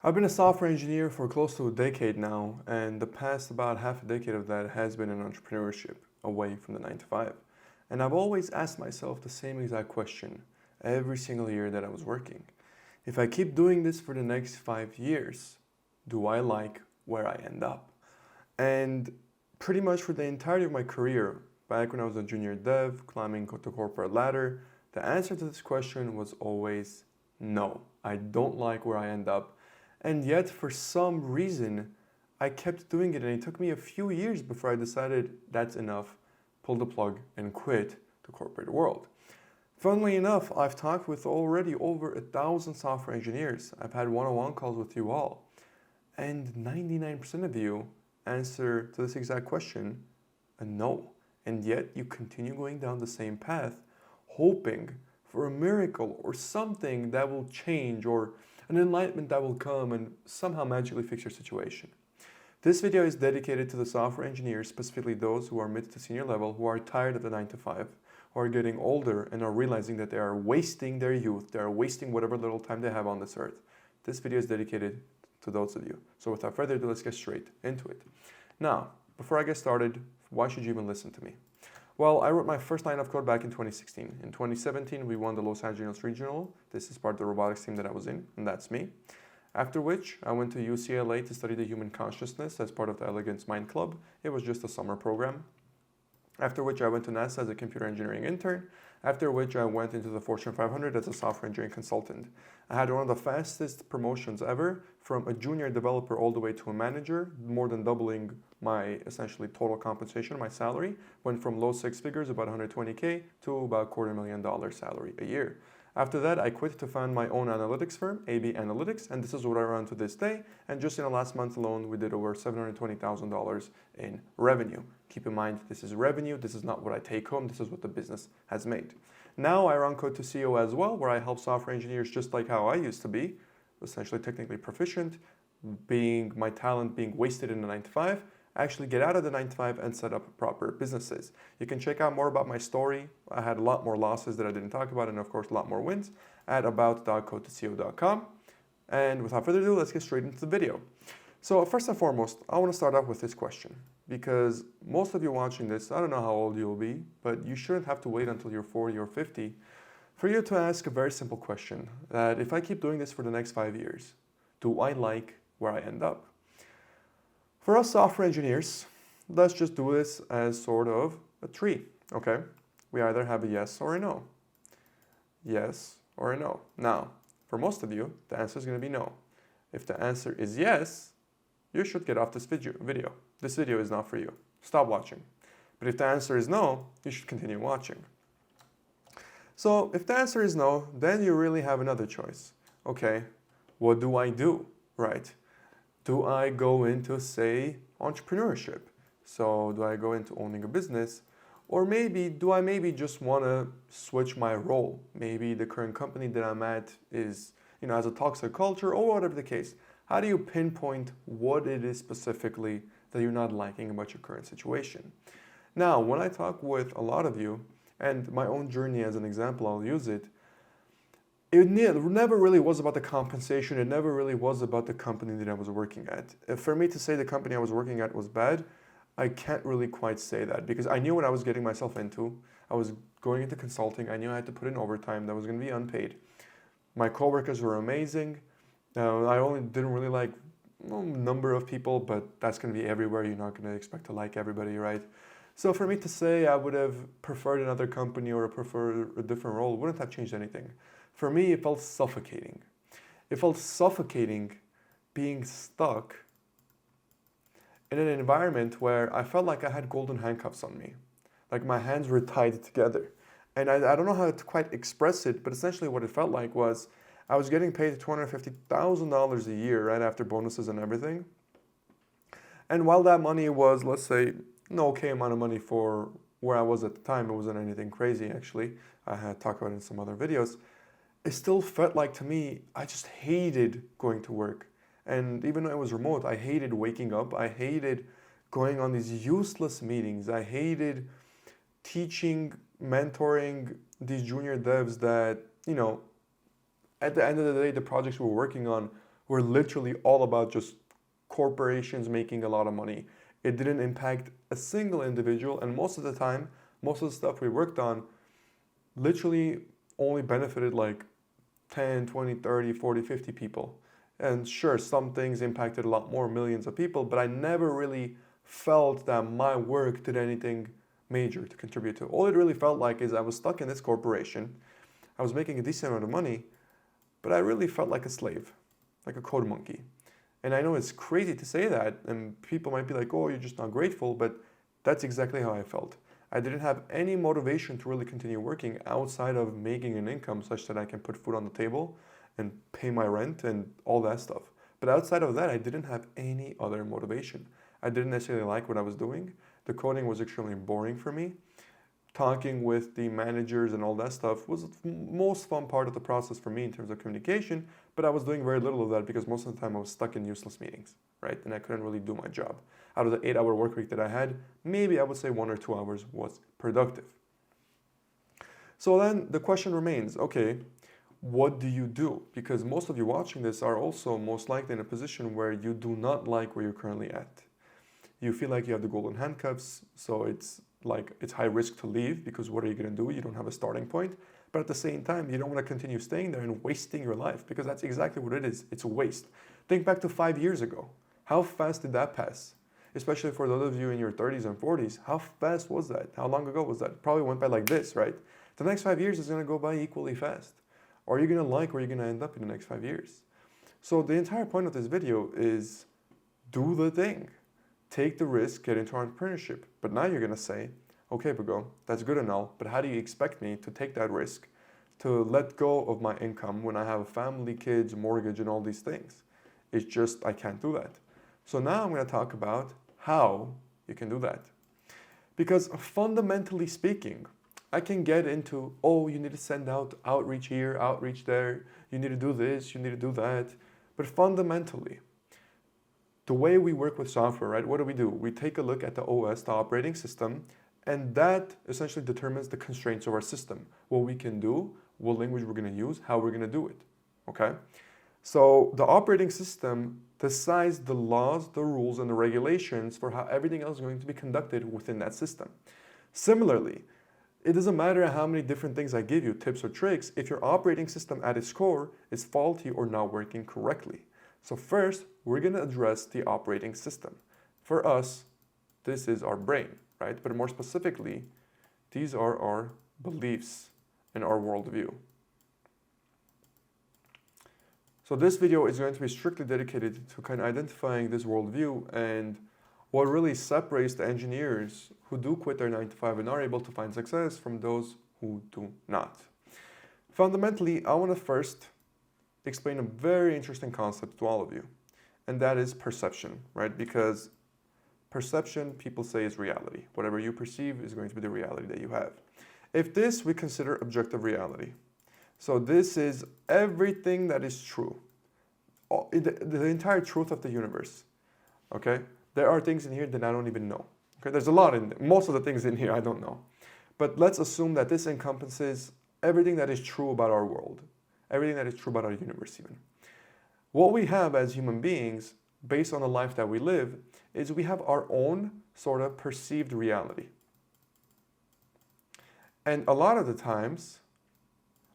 I've been a software engineer for close to a decade now, and the past about half a decade of that has been in entrepreneurship, away from the 9 to 5. And I've always asked myself the same exact question every single year that I was working. If I keep doing this for the next 5 years, do I like where I end up? And pretty much for the entirety of my career, back when I was a junior dev, climbing the corporate ladder, the answer to this question was always no. I don't like where I end up. And yet, for some reason, I kept doing it, and it took me a few years before I decided that's enough, pull the plug, and quit the corporate world. Funnily enough, I've talked with already over 1,000 software engineers. I've had one-on-one calls with you all, and 99% of you answer to this exact question a no. And yet, you continue going down the same path, hoping for a miracle or something that will change, or an enlightenment that will come and somehow magically fix your situation. This video is dedicated to the software engineers, specifically those who are mid to senior level, who are tired of the 9 to 5, who are getting older and are realizing that they are wasting their youth, they are wasting whatever little time they have on this earth. This video is dedicated to those of you. So without further ado, let's get straight into it. Now, before I get started, why should you even listen to me? Well, I wrote my first line of code back in 2016. In 2017, we won the Los Angeles Regional. This is part of the robotics team that I was in, and that's me. After which, I went to UCLA to study the human consciousness as part of the Elegance Mind Club. It was just a summer program. After which, I went to NASA as a computer engineering intern. After which, I went into the Fortune 500 as a software engineering consultant. I had one of the fastest promotions ever, from a junior developer all the way to a manager, more than doubling my essentially total compensation, my salary. Went from low six figures, about 120K, to about $250,000 salary a year. After that, I quit to found my own analytics firm, AB Analytics, and this is what I run to this day. And just in the last month alone, we did over $720,000 in revenue. Keep in mind, this is revenue. This is not what I take home. This is what the business has made. Now I run Code to CEO as well, where I help software engineers just like how I used to be, essentially technically proficient, being my talent being wasted in the 9 to 5, actually get out of the 9 to 5 and set up proper businesses. You can check out more about my story. I had a lot more losses that I didn't talk about, and of course a lot more wins at about.codetoceo.com. And without further ado, let's get straight into the video. So first and foremost, I want to start off with this question, because most of you watching this, I don't know how old you'll be, but you shouldn't have to wait until you're 40 or 50 for you to ask a very simple question, that if I keep doing this for the next 5 years, do I like where I end up? For us software engineers, let's just do this as sort of a tree, okay? We either have a yes or a no. Yes or a no. Now, for most of you, the answer is going to be no. If the answer is yes, you should get off this video. This video is not for you. Stop watching. But if the answer is no, you should continue watching. So if the answer is no, then you really have another choice. Okay, what do I do, right? Do I go into, say, entrepreneurship? So do I go into owning a business? Or do I maybe just want to switch my role? Maybe the current company that I'm at is, has a toxic culture, or whatever the case. How do you pinpoint what it is specifically that you're not liking about your current situation? Now, when I talk with a lot of you, and my own journey as an example, I'll use it, it never really was about the compensation. It never really was about the company that I was working at. For me to say the company I was working at was bad, I can't really quite say that, because I knew what I was getting myself into. I was going into consulting. I knew I had to put in overtime that was going to be unpaid. My coworkers were amazing. I only didn't really like a number of people, but that's going to be everywhere. You're not going to expect to like everybody, right? So for me to say I would have preferred another company or prefer a different role wouldn't have changed anything. For me, it felt suffocating. It felt suffocating being stuck in an environment where I felt like I had golden handcuffs on me. Like my hands were tied together. And I don't know how to quite express it, but essentially what it felt like was I was getting paid $250,000 a year right after bonuses and everything. And while that money was, let's say, an okay amount of money for where I was at the time, it wasn't anything crazy actually. I had talked about it in some other videos. It still felt like, to me, I just hated going to work. And even though it was remote, I hated waking up. I hated going on these useless meetings. I hated teaching, mentoring these junior devs that, at the end of the day, the projects we were working on were literally all about just corporations making a lot of money. It didn't impact a single individual, and most of the time, most of the stuff we worked on literally only benefited like 10, 20, 30, 40, 50 people. And sure, some things impacted a lot more, millions of people, but I never really felt that my work did anything major to contribute to. All it really felt like is I was stuck in this corporation. I was making a decent amount of money, but I really felt like a slave, like a code monkey. And I know it's crazy to say that, and people might be like, oh, you're just not grateful, but that's exactly how I felt. I didn't have any motivation to really continue working outside of making an income such that I can put food on the table and pay my rent and all that stuff. But outside of that, I didn't have any other motivation. I didn't necessarily like what I was doing. The coding was extremely boring for me. Talking with the managers and all that stuff was the most fun part of the process for me in terms of communication, but I was doing very little of that because most of the time I was stuck in useless meetings, right? And I couldn't really do my job. Out of the 8-hour work week that I had, maybe I would say 1 or 2 hours was productive. So then the question remains, okay, what do you do? Because most of you watching this are also most likely in a position where you do not like where you're currently at. You feel like you have the golden handcuffs, so it's high risk to leave because what are you going to do? You don't have a starting point. But at the same time, you don't want to continue staying there and wasting your life because that's exactly what it is. It's a waste. Think back to 5 years ago. How fast did that pass? Especially for those of you in your 30s and 40s. How fast was that? How long ago was that? Probably went by like this, right? The next 5 years is going to go by equally fast. Are you going to like where you're going to end up in the next 5 years? So the entire point of this video is do the thing. Take the risk, get into entrepreneurship. But now you're going to say, okay, Bago, that's good and all, but how do you expect me to take that risk, to let go of my income when I have a family, kids, mortgage, and all these things? It's just, I can't do that. So now I'm going to talk about how you can do that. Because fundamentally speaking, I can get into, oh, you need to send out outreach here, outreach there, you need to do this, you need to do that. But fundamentally, the way we work with software, right? What do? We take a look at the OS, the operating system, and that essentially determines the constraints of our system. What we can do, what language we're going to use, how we're going to do it, okay? So the operating system decides the laws, the rules, and the regulations for how everything else is going to be conducted within that system. Similarly, it doesn't matter how many different things I give you, tips or tricks, if your operating system at its core is faulty or not working correctly. So first, we're going to address the operating system. For us, this is our brain, right? But more specifically, these are our beliefs and our worldview. So this video is going to be strictly dedicated to kind of identifying this worldview and what really separates the engineers who do quit their 9-to-5 and are able to find success from those who do not. Fundamentally, I want to first explain a very interesting concept to all of you, and that is perception, right? Because perception, people say, is reality. Whatever you perceive is going to be the reality that you have. If this we consider objective reality, so this is everything that is true, the entire truth of the universe, okay? There are things in here that I don't even know, okay? There's a lot in there. Most of the things in here I don't know. But let's assume that this encompasses everything that is true about our world, everything that is true about our universe even. What we have as human beings, based on the life that we live, is we have our own sort of perceived reality. And a lot of the times,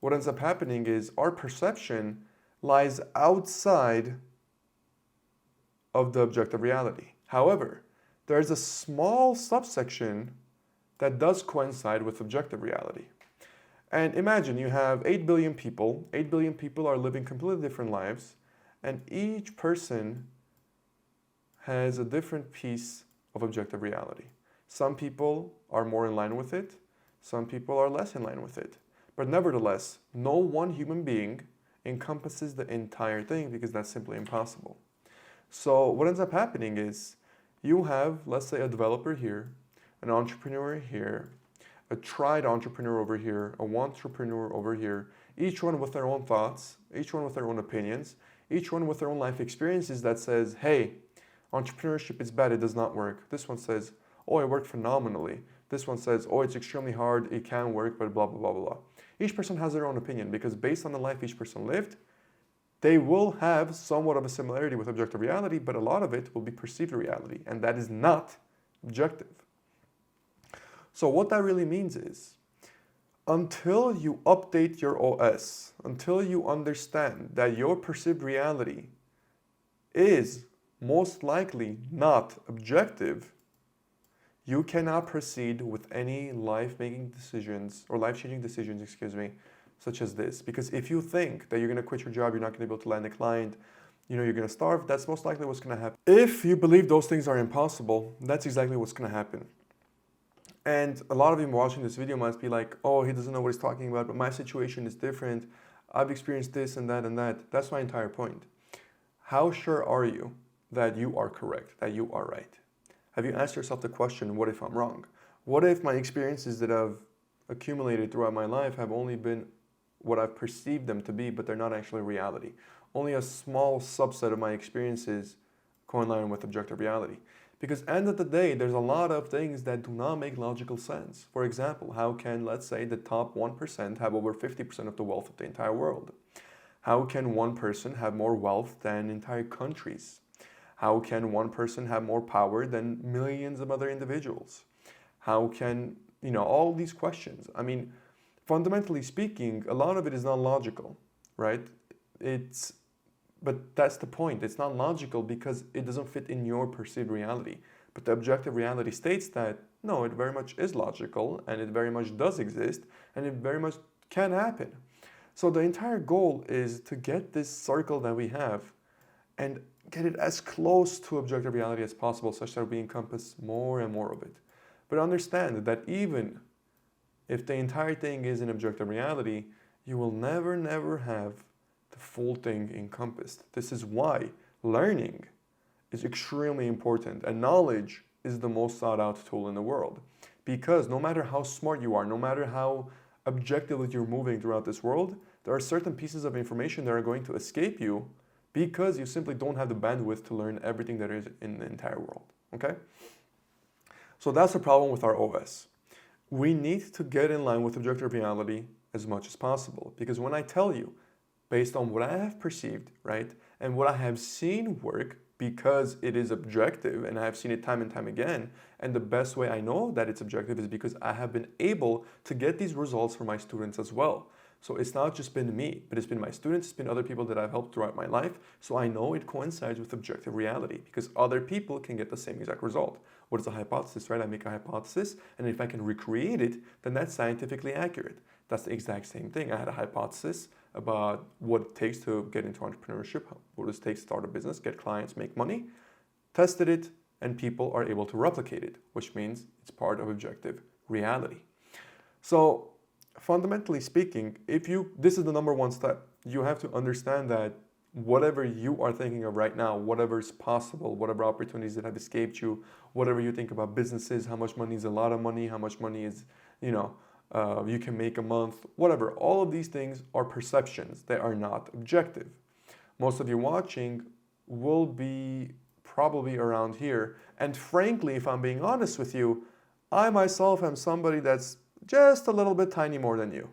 what ends up happening is our perception lies outside of the objective reality. However, there is a small subsection that does coincide with objective reality. And imagine you have 8 billion people. 8 billion people are living completely different lives, and each person has a different piece of objective reality. Some people are more in line with it, some people are less in line with it. But nevertheless, no one human being encompasses the entire thing because that's simply impossible. So what ends up happening is you have, let's say, a developer here, an entrepreneur here, a tried entrepreneur over here, a wantrepreneur over here, each one with their own thoughts, each one with their own opinions, each one with their own life experiences that says, hey, entrepreneurship is bad, it does not work. This one says, oh, it worked phenomenally. This one says, oh, it's extremely hard, it can work, but blah, blah, blah, blah, blah. Each person has their own opinion because based on the life each person lived, They will have somewhat of a similarity with objective reality, but a lot of it will be perceived reality, and that is not objective. So what that really means is, until you update your OS, until you understand that your perceived reality is most likely not objective, you cannot proceed with any life-making decisions or life-changing decisions, such as this. Because if you think that you're going to quit your job, you're not going to be able to land a client, you're going to starve, that's most likely what's going to happen. If you believe those things are impossible, that's exactly what's going to happen. And a lot of you watching this video might be like, oh, he doesn't know what he's talking about, but my situation is different. I've experienced this and that and that. That's my entire point. How sure are you that you are correct, that you are right? Have you asked yourself the question, what if I'm wrong? What if my experiences that I've accumulated throughout my life have only been what I've perceived them to be, but they're not actually reality? Only a small subset of my experiences coincide with objective reality. Because at the end of the day, there's a lot of things that do not make logical sense. For example, how can, let's say, the top 1% have over 50% of the wealth of the entire world? How can one person have more wealth than entire countries? How can one person have more power than millions of other individuals? How can, all these questions. I mean, fundamentally speaking, a lot of it is not logical, right? But that's the point. It's not logical because it doesn't fit in your perceived reality. But the objective reality states that, no, it very much is logical and it very much does exist and it very much can happen. So the entire goal is to get this circle that we have and get it as close to objective reality as possible such that we encompass more and more of it. But understand that even if the entire thing is in objective reality, you will never have the full thing encompassed. This is why learning is extremely important and knowledge is the most sought out tool in the world. Because no matter how smart you are, no matter how objectively you're moving throughout this world, there are certain pieces of information that are going to escape you because you simply don't have the bandwidth to learn everything that is in the entire world, okay? So that's the problem with our OS. We need to get in line with objective reality as much as possible, because when I tell you, based on what I have perceived, right, and what I have seen work, because it is objective and I have seen it time and time again, and the best way I know that it's objective is because I have been able to get these results for my students as well. So it's not just been me, but it's been my students, it's been other people that I've helped throughout my life, so I know it coincides with objective reality because other people can get the same exact result. What is a hypothesis, right? I make a hypothesis, and if I can recreate it, then that's scientifically accurate. That's the exact same thing. I had a hypothesis about what it takes to get into entrepreneurship, what it takes to start a business, get clients, make money, tested it, and people are able to replicate it, which means it's part of objective reality. So fundamentally speaking, this is the number one step. You have to understand that whatever you are thinking of right now, whatever is possible, whatever opportunities that have escaped you, whatever you think about businesses, how much money is a lot of money, how much money is, you can make a month, whatever. All of these things are perceptions. They are not objective. Most of you watching will be probably around here. And frankly, if I'm being honest with you, I myself am somebody that's just a little bit tiny more than you.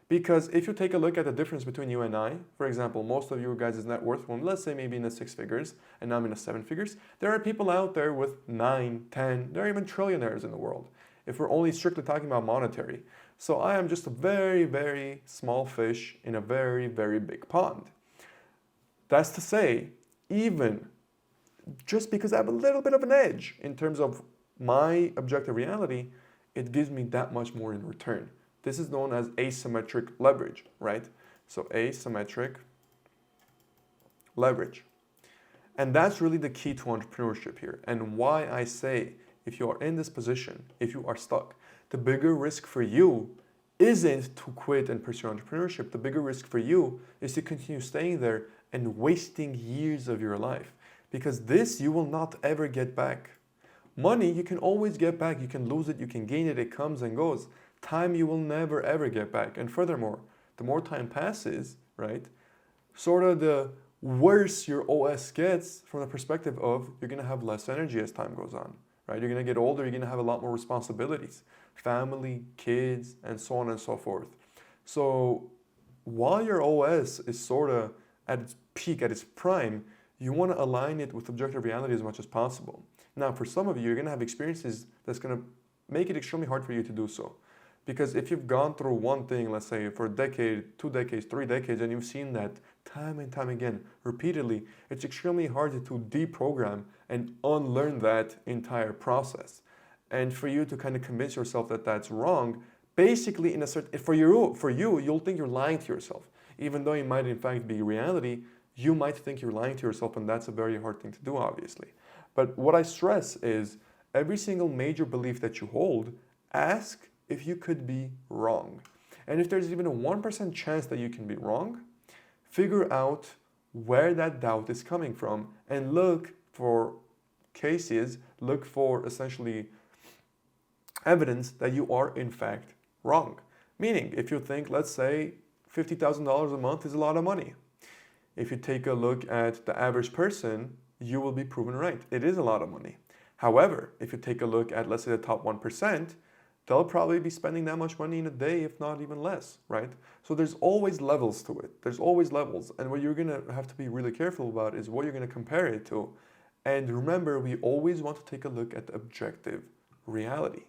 Because if you take a look at the difference between you and I, for example, most of you guys' net worth, well, let's say maybe in the 6 figures, and I'm in the 7 figures, there are people out there with 9, 10, there are even trillionaires in the world, if we're only strictly talking about monetary. So I am just a very, very small fish in a very, very big pond. That's to say, even just because I have a little bit of an edge in terms of my objective reality, it gives me that much more in return. This is known as asymmetric leverage, right? So asymmetric leverage. And that's really the key to entrepreneurship here. And why I say, if you are in this position, if you are stuck, the bigger risk for you isn't to quit and pursue entrepreneurship. The bigger risk for you is to continue staying there and wasting years of your life. Because this you will not ever get back. Money, you can always get back. You can lose it, you can gain it, it comes and goes. Time you will never ever get back. And furthermore, the more time passes, right, sort of the worse your OS gets from the perspective of you're going to have less energy as time goes on, right? You're going to get older, you're going to have a lot more responsibilities, family, kids, and so on and so forth. So while your OS is sort of at its peak, at its prime, you want to align it with objective reality as much as possible. Now, for some of you, you're going to have experiences that's going to make it extremely hard for you to do so. Because if you've gone through one thing, let's say for a decade, 2 decades, 3 decades, and you've seen that time and time again, repeatedly, it's extremely hard to deprogram and unlearn that entire process. And for you to kind of convince yourself that that's wrong, basically in a certain, for you, you'll think you're lying to yourself. Even though it might in fact be reality, you might think you're lying to yourself, and that's a very hard thing to do, obviously. But what I stress is every single major belief that you hold, ask if you could be wrong. And if there's even a 1% chance that you can be wrong, figure out where that doubt is coming from and look for cases, look for essentially evidence that you are in fact wrong. Meaning, if you think, let's say, $50,000 a month is a lot of money. If you take a look at the average person, you will be proven right. It is a lot of money. However, if you take a look at, let's say, the top 1%, they'll probably be spending that much money in a day, if not even less, right? So there's always levels to it. There's always levels. And what you're going to have to be really careful about is what you're going to compare it to. And remember, we always want to take a look at the objective reality.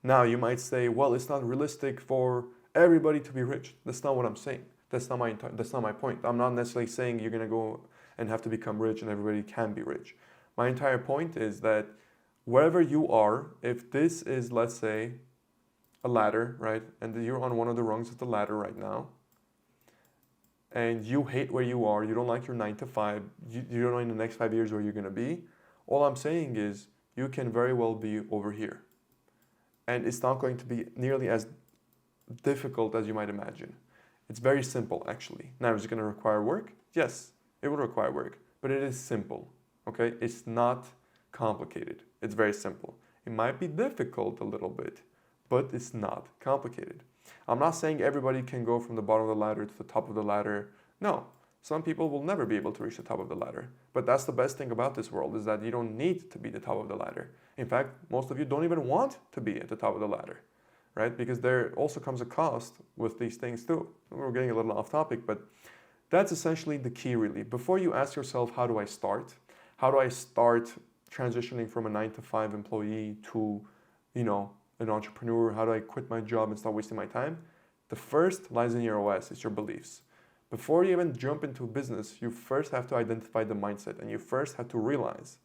Now, you might say, well, it's not realistic for everybody to be rich. That's not what I'm saying. That's not my point. I'm not necessarily saying you're going to go and have to become rich and everybody can be rich. My entire point is that wherever you are, if this is, let's say, a ladder, right? And you're on one of the rungs of the ladder right now, and you hate where you are, you don't like your 9 to 5, you don't know in the next 5 years where you're going to be, all I'm saying is you can very well be over here. And it's not going to be nearly as difficult as you might imagine. It's very simple, actually. Now, is it going to require work? Yes, it will require work, but it is simple, okay? It's not complicated. It's very simple. It might be difficult a little bit, but it's not complicated. I'm not saying everybody can go from the bottom of the ladder to the top of the ladder. No, some people will never be able to reach the top of the ladder. But that's the best thing about this world, is that you don't need to be the top of the ladder. In fact, most of you don't even want to be at the top of the ladder, right? Because there also comes a cost with these things too. We're getting a little off topic, but that's essentially the key, really. Before you ask yourself, how do I start? How do I start transitioning from a 9 to 5 employee to, an entrepreneur? How do I quit my job and stop wasting my time? The first lies in your OS, it's your beliefs. Before you even jump into business, you first have to identify the mindset, and you first have to realize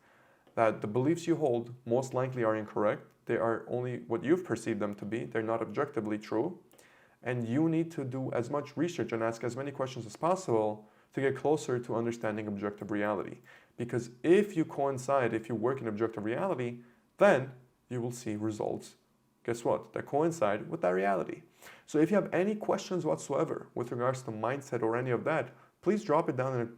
that the beliefs you hold most likely are incorrect. They are only what you've perceived them to be. They're not objectively true. And you need to do as much research and ask as many questions as possible to get closer to understanding objective reality. Because if you coincide, if you work in objective reality, then you will see results, guess what, that coincide with that reality. So if you have any questions whatsoever with regards to mindset or any of that, please drop it down in the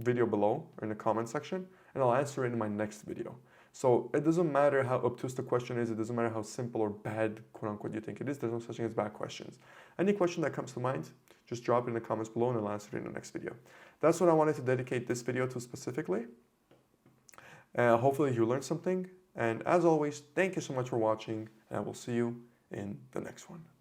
video below or in the comment section, and I'll answer it in my next video. So it doesn't matter how obtuse the question is, it doesn't matter how simple or bad, quote unquote, you think it is, there's no such thing as bad questions. Any question that comes to mind, just drop it in the comments below and I'll answer it in the next video. That's what I wanted to dedicate this video to specifically. Hopefully you learned something, and as always, thank you so much for watching, and I will see you in the next one.